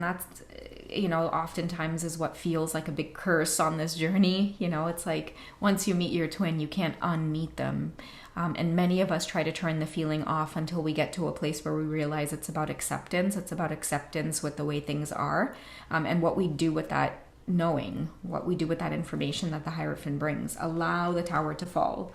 That's, oftentimes is what feels like a big curse on this journey. It's like once you meet your twin, you can't unmeet them. And many of us try to turn the feeling off until we get to a place where we realize it's about acceptance. It's about acceptance with the way things are, and what we do with that knowing, what we do with that information that the Hierophant brings. Allow the tower to fall.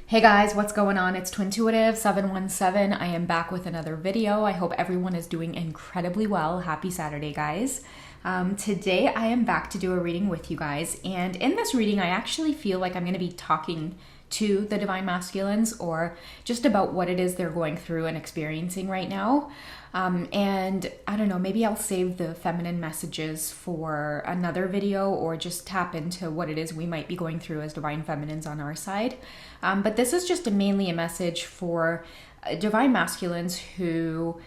Hey guys, what's going on? It's Twintuitive 717. I am back with another video. I hope everyone is doing incredibly well. Happy Saturday, guys. Today I am back to do a reading with you guys, and in this reading I actually feel like I'm going to be talking to the Divine Masculines, or just about what it is they're going through and experiencing right now. And I don't know, maybe I'll save the feminine messages for another video, or just tap into what it is we might be going through as Divine Feminines on our side. But this is just mainly a message for Divine Masculines who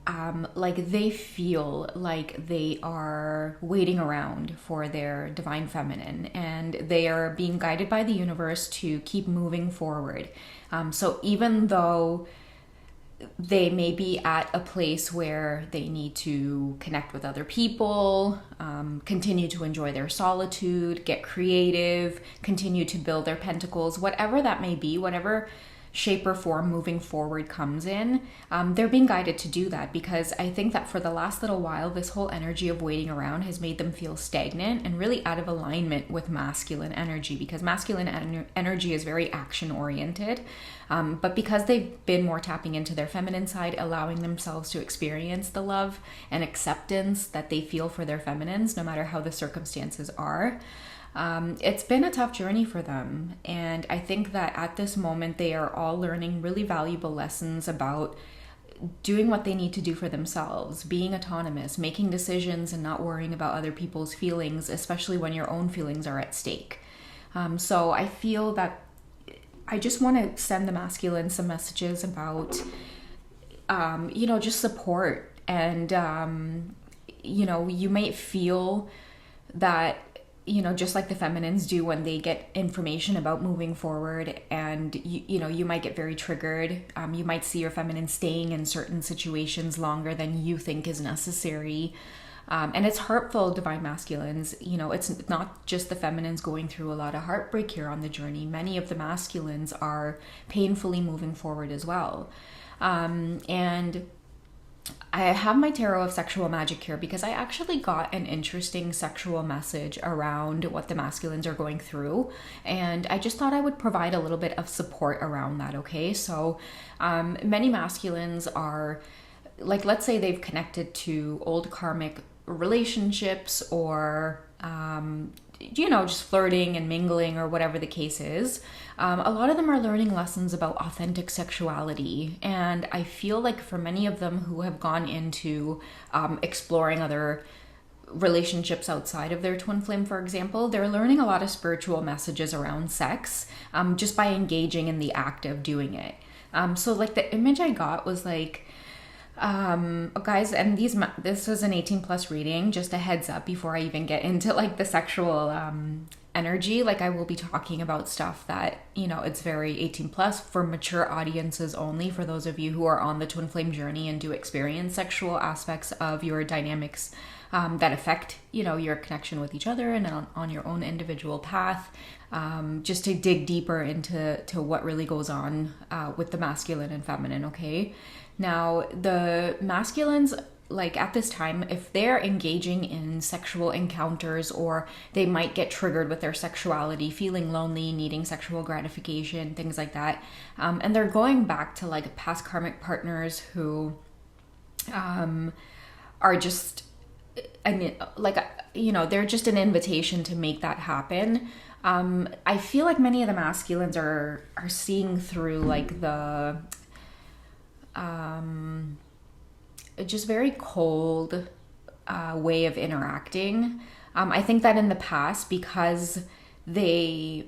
they feel like they are waiting around for their Divine Feminine, and they are being guided by the universe to keep moving forward. So even though they may be at a place where they need to connect with other people, continue to enjoy their solitude, get creative, continue to build their pentacles, whatever that may be, whatever shape or form moving forward comes in, they're being guided to do that, because I think that for the last little while, this whole energy of waiting around has made them feel stagnant and really out of alignment with masculine energy, because masculine energy is very action oriented. But because they've been more tapping into their feminine side, allowing themselves to experience the love and acceptance that they feel for their feminines, no matter how the circumstances are, it's been a tough journey for them. And I think that at this moment, they are all learning really valuable lessons about doing what they need to do for themselves, being autonomous, making decisions, and not worrying about other people's feelings, especially when your own feelings are at stake. So I feel that I just want to send the masculine some messages about, just support. And, you might feel that, just like the feminines do when they get information about moving forward, and you might get very triggered. You might see your feminine staying in certain situations longer than you think is necessary. And it's hurtful, Divine Masculines. It's not just the feminines going through a lot of heartbreak here on the journey. Many of the masculines are painfully moving forward as well. And I have my Tarot of Sexual Magic here because I actually got an interesting sexual message around what the masculines are going through, and I just thought I would provide a little bit of support around that, okay? So many masculines are, like, let's say they've connected to old karmic relationships, or just flirting and mingling, or whatever the case is. A lot of them are learning lessons about authentic sexuality, and I feel like for many of them who have gone into exploring other relationships outside of their twin flame, for example, they're learning a lot of spiritual messages around sex, just by engaging in the act of doing it. So like the image I got was like, guys, and this was an 18 plus reading, just a heads up before I even get into like the sexual energy. Like, I will be talking about stuff that, it's very 18 plus for mature audiences only, for those of you who are on the twin flame journey and do experience sexual aspects of your dynamics that affect, your connection with each other and on your own individual path, just to dig deeper into what really goes on with the masculine and feminine, okay? Now, the masculines, like at this time, if they're engaging in sexual encounters, or they might get triggered with their sexuality, feeling lonely, needing sexual gratification, things like that, and they're going back to like past karmic partners who are just, they're just an invitation to make that happen. I feel like many of the masculines are seeing through like the just very cold way of interacting. I think that in the past, because they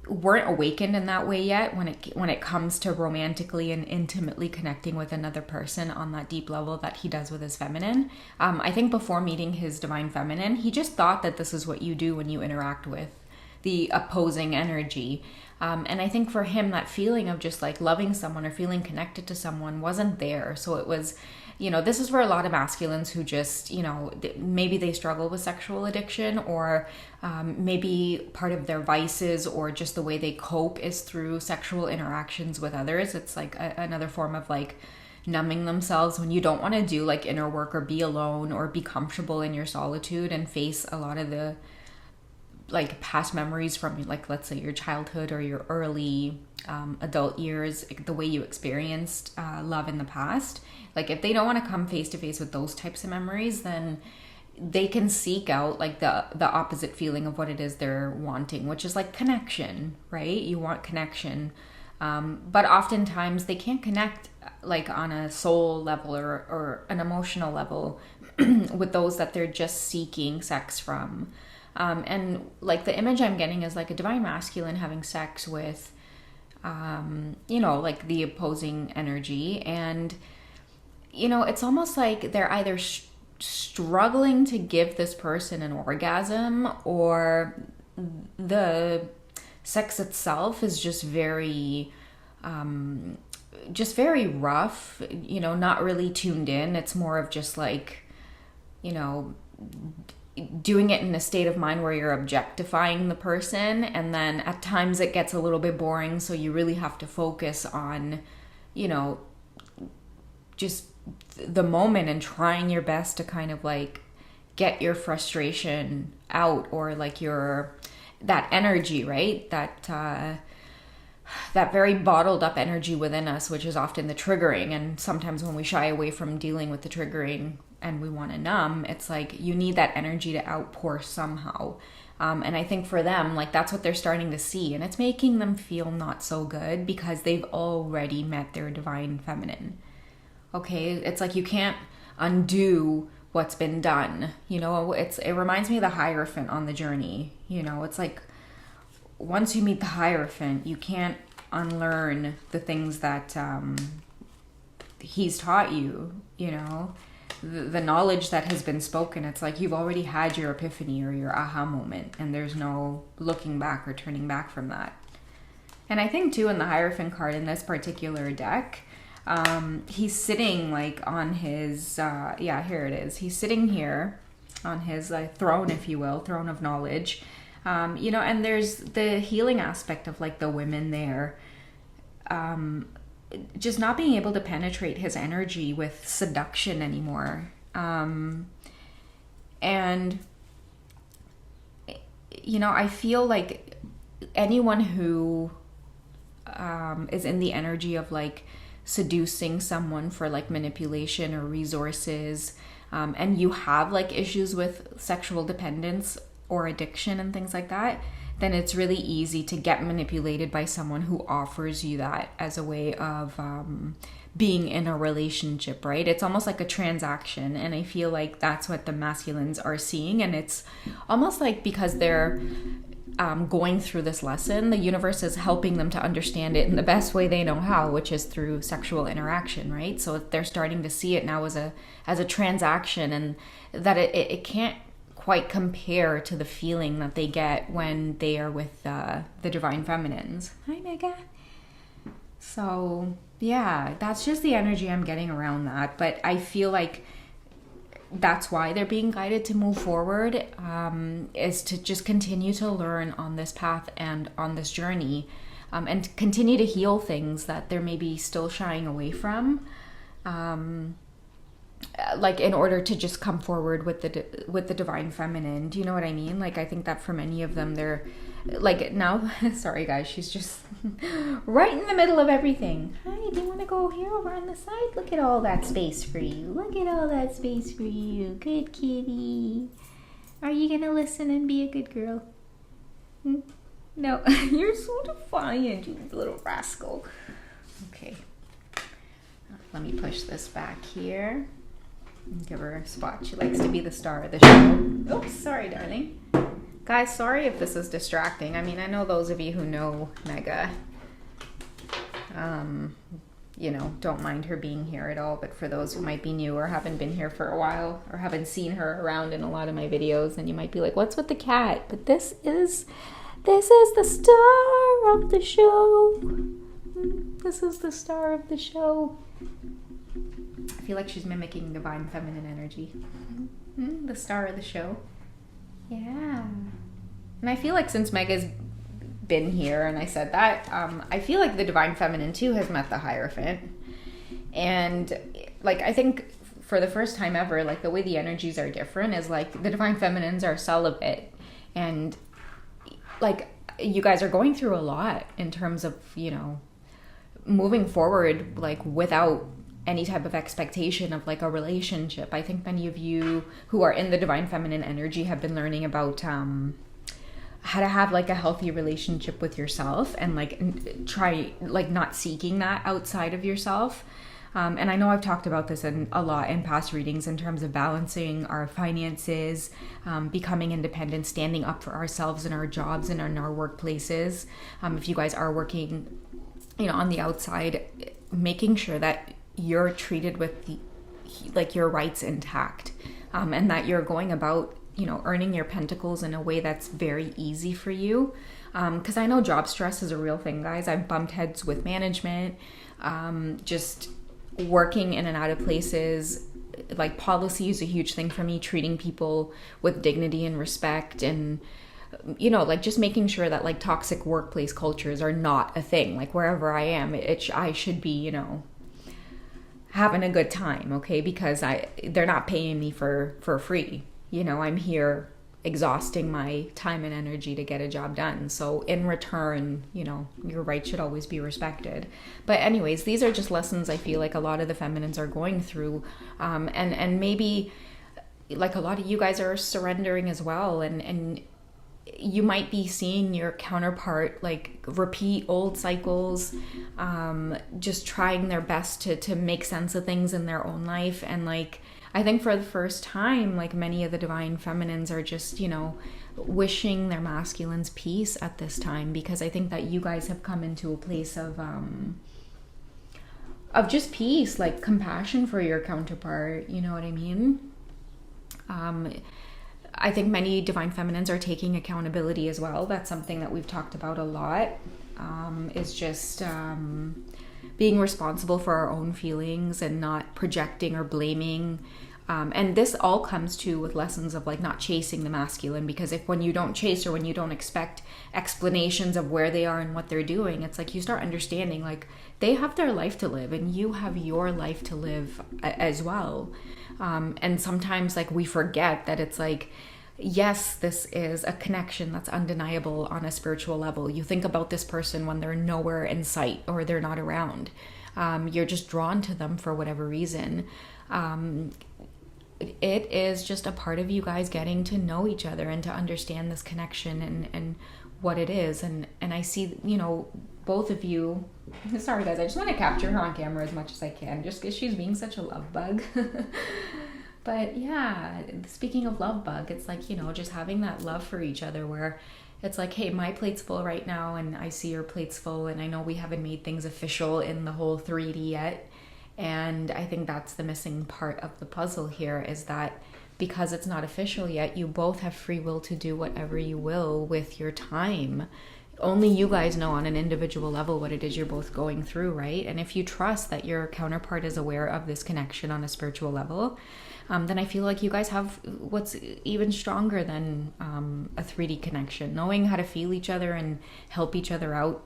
weren't awakened in that way yet when it comes to romantically and intimately connecting with another person on that deep level that he does with his feminine. I think before meeting his divine feminine, he just thought that this is what you do when you interact with the opposing energy. And I think for him, that feeling of just like loving someone or feeling connected to someone wasn't there. So it was, this is where a lot of masculines who just, maybe they struggle with sexual addiction, or maybe part of their vices or just the way they cope is through sexual interactions with others. It's like another form of like numbing themselves when you don't want to do like inner work or be alone or be comfortable in your solitude and face a lot of the like past memories from, like, let's say your childhood or your early adult years, the way you experienced love in the past. Like, if they don't want to come face to face with those types of memories, then they can seek out like the opposite feeling of what it is they're wanting, which is like connection, right? You want connection, but oftentimes they can't connect like on a soul level or an emotional level with those that they're just seeking sex from. And like the image I'm getting is like a divine masculine having sex with, like the opposing energy. And, it's almost like they're either struggling to give this person an orgasm, or the sex itself is just very rough, not really tuned in. It's more of just like, doing it in a state of mind where you're objectifying the person, and then at times it gets a little bit boring, so you really have to focus on just the moment and trying your best to kind of like get your frustration out, or like that energy, right, that very bottled up energy within us, which is often the triggering. And sometimes when we shy away from dealing with the triggering and we want to numb, it's like you need that energy to outpour somehow. And I think for them, like, that's what they're starting to see, and it's making them feel not so good because they've already met their divine feminine. Okay, it's like you can't undo what's been done. It reminds me of the Hierophant on the journey. It's like once you meet the Hierophant, you can't unlearn the things that he's taught you. The knowledge that has been spoken. It's like you've already had your epiphany or your aha moment, and there's no looking back or turning back from that. And I think too, in the Hierophant card in this particular deck, he's sitting like on his here it is. He's sitting here on his throne, if you will, throne of knowledge. And there's the healing aspect of like the women there, just not being able to penetrate his energy with seduction anymore. And I feel like anyone who is in the energy of like seducing someone for like manipulation or resources, and you have like issues with sexual dependence or addiction and things like that, then it's really easy to get manipulated by someone who offers you that as a way of being in a relationship, right? It's almost like a transaction, and I feel like that's what the masculines are seeing. And it's almost like because they're going through this lesson, the universe is helping them to understand it in the best way they know how, which is through sexual interaction, right? So they're starting to see it now as a transaction, and that it can't quite compare to the feeling that they get when they are with the divine feminines. Hi, Mega. So yeah, that's just the energy I'm getting around that. But I feel like that's why they're being guided to move forward, is to just continue to learn on this path and on this journey, and continue to heal things that they're maybe still shying away from, like in order to just come forward with the divine feminine. Do you know what I mean? Like, I think that for many of them, they're like now sorry guys, she's just right in the middle of everything. Hi, do you want to go here over on the side? Look at all that space for you. Look at all that space for you. Good kitty. Are you gonna listen and be a good girl? No. You're so defiant, you little rascal. Okay, let me push this back here. Give her a spot. She likes to be the star of the show. Oops, sorry, darling. Guys, sorry if this is distracting. I mean, I know those of you who know Mega, don't mind her being here at all, but for those who might be new or haven't been here for a while or haven't seen her around in a lot of my videos, then you might be like, what's with the cat? But this is the star of the show. This is the star of the show. I feel like she's mimicking divine feminine energy. The star of the show. Yeah. And I feel like since Mega's been here and I said that, I feel like the divine feminine too has met the Hierophant. And like, I think for the first time ever, like the way the energies are different is like the divine feminines are celibate, and like you guys are going through a lot in terms of, moving forward, like without any type of expectation of like a relationship. I think many of you who are in the divine feminine energy have been learning about how to have like a healthy relationship with yourself and like try like not seeking that outside of yourself. And I know I've talked about this a lot in past readings in terms of balancing our finances, becoming independent, standing up for ourselves in our jobs and in our workplaces. If you guys are working, on the outside, making sure that you're treated with your rights intact, and that you're going about, earning your pentacles in a way that's very easy for you. Because I know job stress is a real thing, guys. I've bumped heads with management, just working in and out of places. Like policy is a huge thing for me, treating people with dignity and respect, and like just making sure that like toxic workplace cultures are not a thing. Like wherever I am, I should be, having a good time, okay? Because they're not paying me for free. I'm here exhausting my time and energy to get a job done. So in return, your rights should always be respected. But anyways, these are just lessons I feel like a lot of the feminines are going through. And maybe like a lot of you guys are surrendering as well. And you might be seeing your counterpart like repeat old cycles, just trying their best to make sense of things in their own life. And like, I think for the first time, like many of the divine feminines are just, wishing their masculines peace at this time, because I think that you guys have come into a place of just peace, like compassion for your counterpart. You know what I mean? I think many divine feminines are taking accountability as well. That's something that we've talked about a lot, is just being responsible for our own feelings and not projecting or blaming. And this all comes to with lessons of like not chasing the masculine, because when you don't chase or when you don't expect explanations of where they are and what they're doing, it's like you start understanding like they have their life to live and you have your life to live as well. And sometimes like we forget that it's like, yes, this is a connection that's undeniable on a spiritual level. You think about this person when they're nowhere in sight or they're not around. You're just drawn to them for whatever reason. It is just a part of you guys getting to know each other and to understand this connection and what it is. And I see, both of you, sorry guys, I just want to capture her on camera as much as I can, just because she's being such a love bug. But yeah, speaking of love bug, it's like, just having that love for each other where it's like, hey, my plate's full right now and I see your plate's full, and I know we haven't made things official in the whole 3D yet. And I think that's the missing part of the puzzle here, is that because it's not official yet, you both have free will to do whatever you will with your time. Only you guys know on an individual level what it is you're both going through, right? And if you trust that your counterpart is aware of this connection on a spiritual level, then I feel like you guys have what's even stronger than a 3D connection. Knowing how to feel each other and help each other out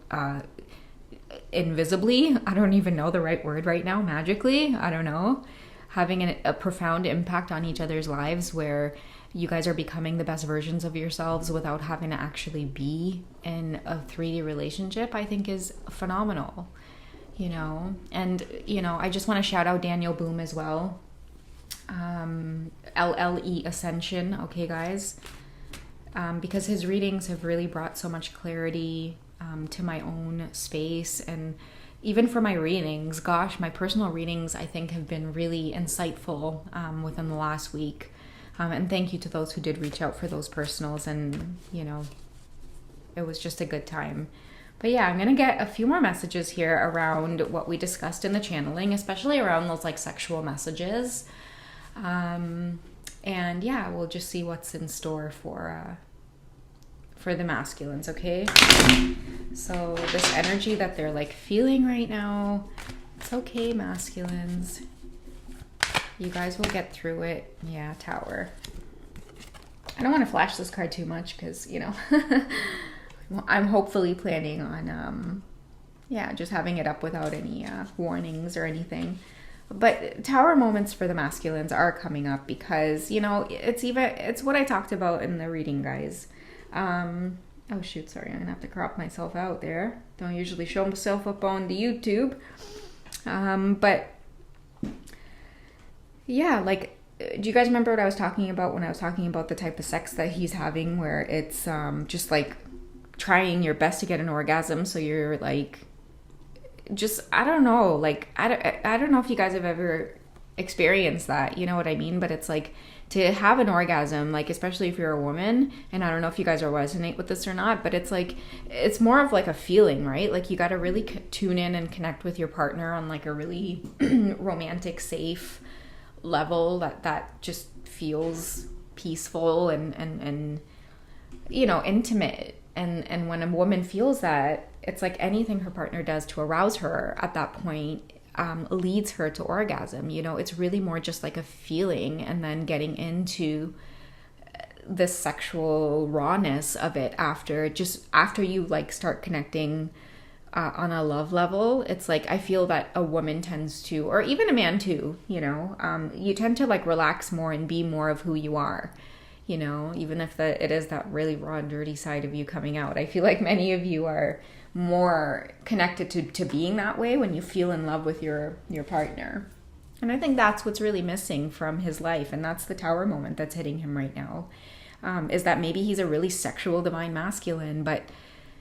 invisibly. I don't even know the right word right now. Magically, I don't know. Having a profound impact on each other's lives where you guys are becoming the best versions of yourselves without having to actually be in a 3D relationship, I think is phenomenal, And, I just want to shout out Daniel Boom as well. LLE Ascension, okay, guys? Because his readings have really brought so much clarity to my own space. And even for my readings, gosh, my personal readings, I think, have been really insightful within the last week. And thank you to those who did reach out for those personals, and you know, it was just a good time. But yeah, I'm gonna get a few more messages here around what we discussed in the channeling, especially around those like sexual messages. And yeah, we'll just see what's in store for the masculines, okay? So this energy that they're like feeling right now, it's okay, masculines. You guys will get through it. Yeah, Tower. I don't want to flash this card too much because, you know, I'm hopefully planning on, yeah, just having it up without any warnings or anything. But Tower moments for the masculines are coming up because, you know, it's what I talked about in the reading, guys. Oh shoot, sorry, I'm gonna have to crop myself out there. Don't usually show myself up on the YouTube. But yeah, like, do you guys remember what I was talking about when I was talking about the type of sex that he's having, where it's just like trying your best to get an orgasm, so you're like, just, I don't know, like, I don't know if you guys have ever experienced that, you know what I mean? But it's like, to have an orgasm, like, especially if you're a woman, and I don't know if you guys are resonate with this or not, but it's like, it's more of like a feeling, right? Like, you got to really tune in and connect with your partner on like a really romantic, safe level that just feels peaceful and you know, intimate. And when a woman feels that, it's like anything her partner does to arouse her at that point leads her to orgasm. You know, it's really more just like a feeling, and then getting into the sexual rawness of it after you like start connecting on a love level. It's like, I feel that a woman tends to, or even a man too, you know, you tend to like relax more and be more of who you are, you know, even if it is that really raw and dirty side of you coming out. I feel like many of you are more connected to being that way when you feel in love with your partner. And I think that's what's really missing from his life, and that's the Tower moment that's hitting him right now, is that maybe he's a really sexual divine masculine, but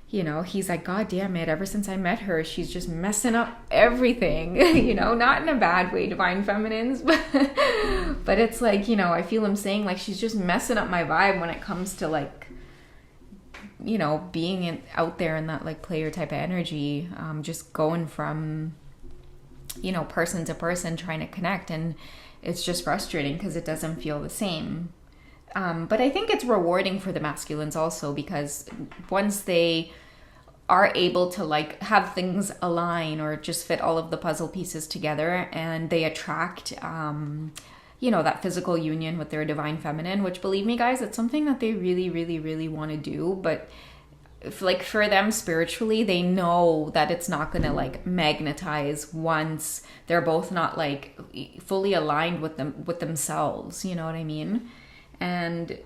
you know, he's like, God damn it, ever since I met her, she's just messing up everything, you know, not in a bad way, divine feminines, but it's like, you know, I feel him saying like, she's just messing up my vibe when it comes to like, you know, being out there in that like player type of energy, just going from, you know, person to person trying to connect, and it's just frustrating because it doesn't feel the same. But I think it's rewarding for the masculines also, because once they are able to like have things align or just fit all of the puzzle pieces together, and they attract, you know, that physical union with their divine feminine, which, believe me guys, it's something that they really, really, really want to do. But like for them spiritually, they know that it's not going to like magnetize once they're both not like fully aligned with themselves, you know what I mean? And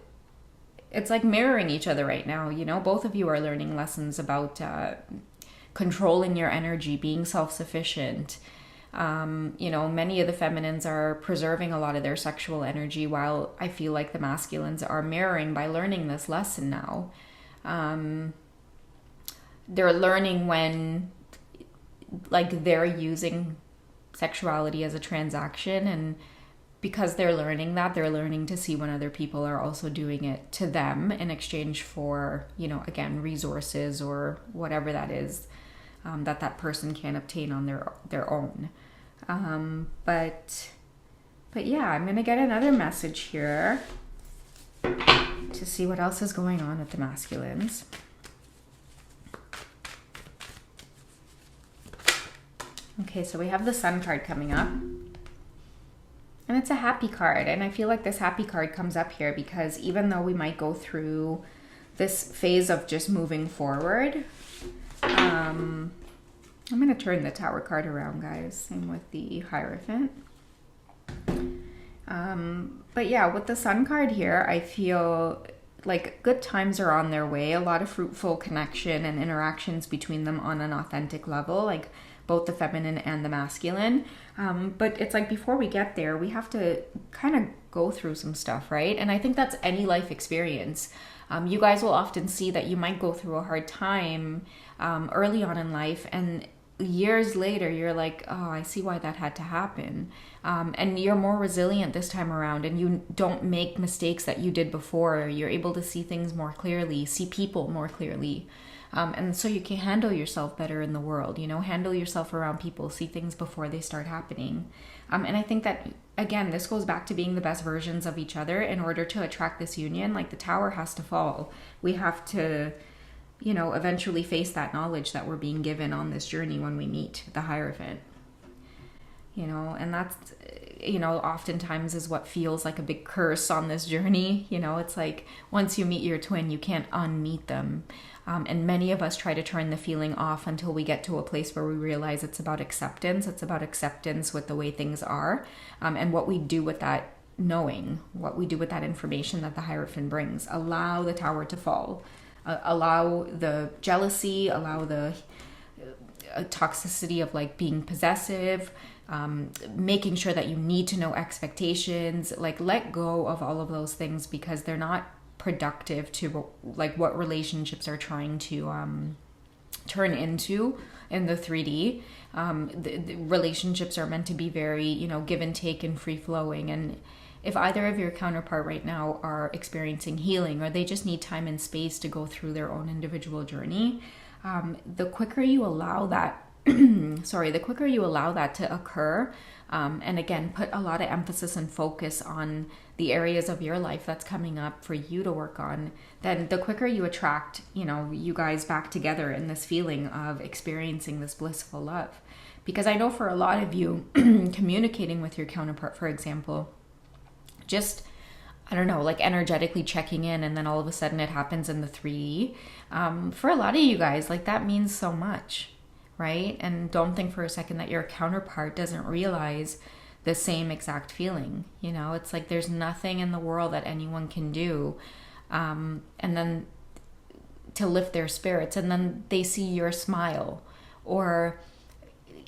it's like mirroring each other right now, you know, both of you are learning lessons about controlling your energy, being self-sufficient. You know, many of the feminines are preserving a lot of their sexual energy, while I feel like the masculines are mirroring by learning this lesson now. They're learning when like they're using sexuality as a transaction, and because they're learning that, they're learning to see when other people are also doing it to them in exchange for, you know, again, resources or whatever that is, that person can obtain on their own. But yeah, I'm gonna get another message here to see what else is going on with the masculines. Okay, so we have the Sun card coming up. And it's a happy card. And I feel like this happy card comes up here because even though we might go through this phase of just moving forward, I'm going to turn the Tower card around, guys. Same with the Hierophant. But yeah, with the Sun card here, I feel like good times are on their way. A lot of fruitful connection and interactions between them on an authentic level, like both the feminine and the masculine. But it's like before we get there, we have to kind of go through some stuff, right? And I think that's any life experience. You guys will often see that you might go through a hard time early on in life, and years later, you're like, oh, I see why that had to happen. And you're more resilient this time around, and you don't make mistakes that you did before. You're able to see things more clearly, see people more clearly. And so you can handle yourself better in the world, handle yourself around people, see things before they start happening. And I think that, again, this goes back to being the best versions of each other. In order to attract this union, like, the tower has to fall. We have to, eventually face that knowledge that we're being given on this journey when we meet the Hierophant. And that's, oftentimes is what feels like a big curse on this journey. It's like, once you meet your twin, you can't unmeet them. And many of us try to turn the feeling off until we get to a place where we realize it's about acceptance. It's about acceptance with the way things are, and what we do with that knowing, what we do with that information that the Hierophant brings. Allow the tower to fall. Allow the jealousy, allow the toxicity of, like, being possessive, making sure that you need to know expectations. Like, let go of all of those things, because they're not productive to, like, what relationships are trying to turn into in the 3D. The relationships are meant to be very, give and take and free flowing. And if either of your counterpart right now are experiencing healing, or they just need time and space to go through their own individual journey, the quicker you allow that the quicker you allow that to occur, and again, put a lot of emphasis and focus on the areas of your life that's coming up for you to work on, then the quicker you attract, you guys back together in this feeling of experiencing this blissful love. Because I know for a lot of you, communicating with your counterpart, for example, just, I don't know, like, energetically checking in, and then all of a sudden it happens in the 3D. For a lot of you guys, like, that means so much, right? And don't think for a second that your counterpart doesn't realize the same exact feeling. It's like, there's nothing in the world that anyone can do, and then to lift their spirits, and then they see your smile, or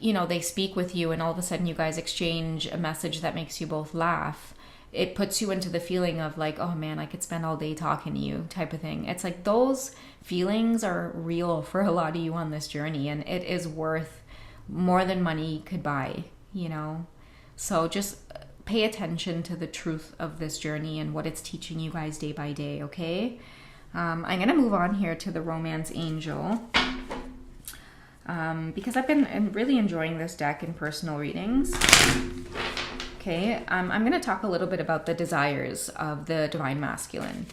they speak with you, and all of a sudden you guys exchange a message that makes you both laugh. It puts you into the feeling of, like, oh man, I could spend all day talking to you, type of thing. It's like, those feelings are real for a lot of you on this journey, and it is worth more than money could buy, So just pay attention to the truth of this journey and what it's teaching you guys day by day, okay? I'm going to move on here to the Romance Angel, because I've been really enjoying this deck in personal readings. Okay, I'm going to talk a little bit about the desires of the Divine Masculine.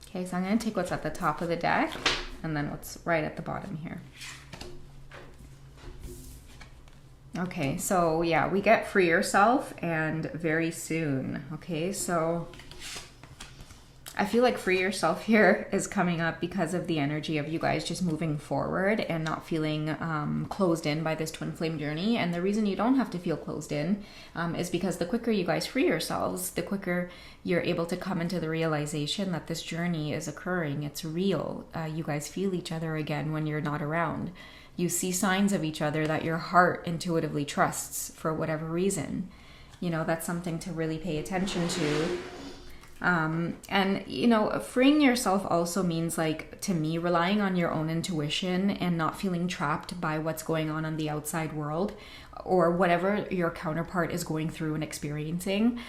Okay, so I'm going to take what's at the top of the deck and then what's right at the bottom here. Okay, so yeah, we get free yourself and very soon. Okay, so I feel like free yourself here is coming up because of the energy of you guys just moving forward and not feeling closed in by this twin flame journey. And the reason you don't have to feel closed in is because the quicker you guys free yourselves, the quicker you're able to come into the realization that this journey is occurring. It's real. You guys feel each other again when you're not around. You see signs of each other that your heart intuitively trusts for whatever reason. That's something to really pay attention to. And freeing yourself also means, like, to me, relying on your own intuition and not feeling trapped by what's going on in the outside world or whatever your counterpart is going through and experiencing.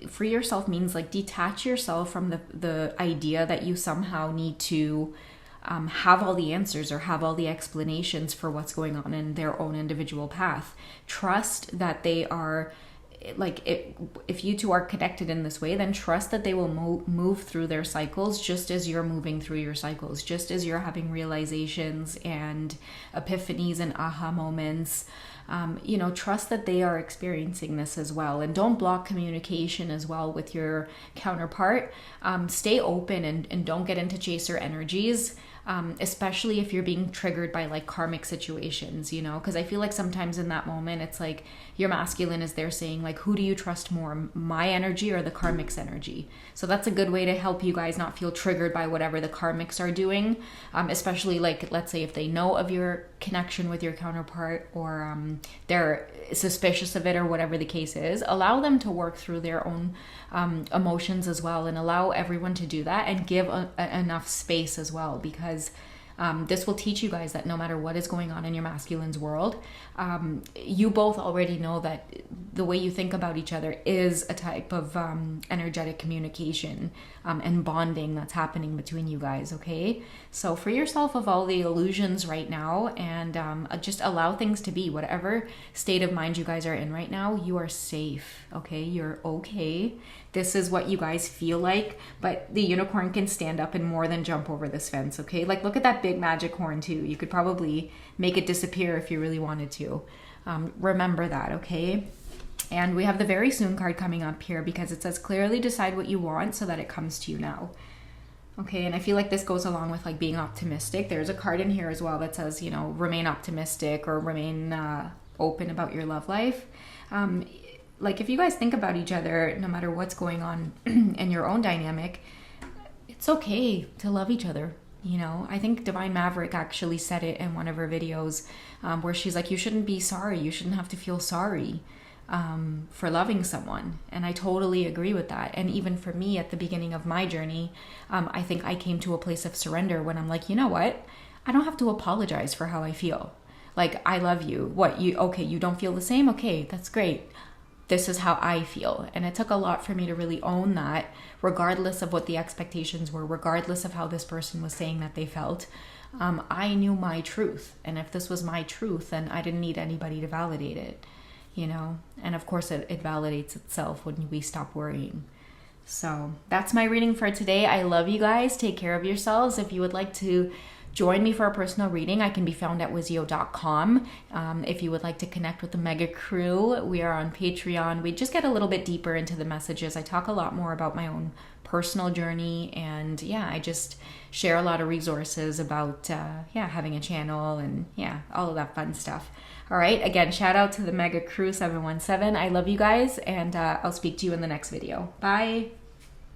Free yourself means, like, detach yourself from the idea that you somehow need to have all the answers or have all the explanations for what's going on in their own individual path. Trust that they are, like, if you two are connected in this way, then trust that they will move through their cycles just as you're moving through your cycles, just as you're having realizations and epiphanies and aha moments. you know, trust that they are experiencing this as well, and don't block communication as well with your counterpart. Stay open and don't get into chaser energies. Especially if you're being triggered by like karmic situations, you know, because I feel like sometimes in that moment, it's like your masculine is there saying like, who do you trust more, my energy or the karmic's energy? So that's a good way to help you guys not feel triggered by whatever the karmics are doing, especially like, let's say if they know of your connection with your counterpart, or they're suspicious of it, or whatever the case is. Allow them to work through their own emotions as well, and allow everyone to do that, and give enough space as well, because this will teach you guys that no matter what is going on in your masculine's world, you both already know that the way you think about each other is a type of energetic communication and bonding that's happening between you guys, okay? So free yourself of all the illusions right now, and just allow things to be. Whatever state of mind you guys are in right now, you are safe, okay? You're okay. This is what you guys feel like, but the unicorn can stand up and more than jump over this fence, okay? Like, look at that big magic horn too. You could probably make it disappear if you really wanted to. Remember that, okay? And we have the very soon card coming up here, because it says clearly decide what you want so that it comes to you now. Okay, and I feel like this goes along with like being optimistic. There's a card in here as well that says, you know, remain optimistic, or remain open about your love life. Like, if you guys think about each other, no matter what's going on in your own dynamic, it's okay to love each other. You know, I think Divine Maverick actually said it in one of her videos, where she's like, you shouldn't be sorry. You shouldn't have to feel sorry for loving someone. And I totally agree with that. And even for me at the beginning of my journey, I think I came to a place of surrender when I'm like, you know what? I don't have to apologize for how I feel. Like, I love you. What, okay, you don't feel the same? Okay, that's great. This is how I feel. And it took a lot for me to really own that, regardless of what the expectations were, regardless of how this person was saying that they felt. I knew my truth. And if this was my truth, then I didn't need anybody to validate it, you know? And of course it validates itself when we stop worrying. So that's my reading for today. I love you guys. Take care of yourselves. If you would like to join me for a personal reading, I can be found at wizio.com. If you would like to connect with the Mega Crew, we are on Patreon. We just get a little bit deeper into the messages. I talk a lot more about my own personal journey, and yeah, I just share a lot of resources about having a channel, and yeah, all of that fun stuff. All right, again, shout out to the Mega Crew 717. I love you guys, and I'll speak to you in the next video. Bye.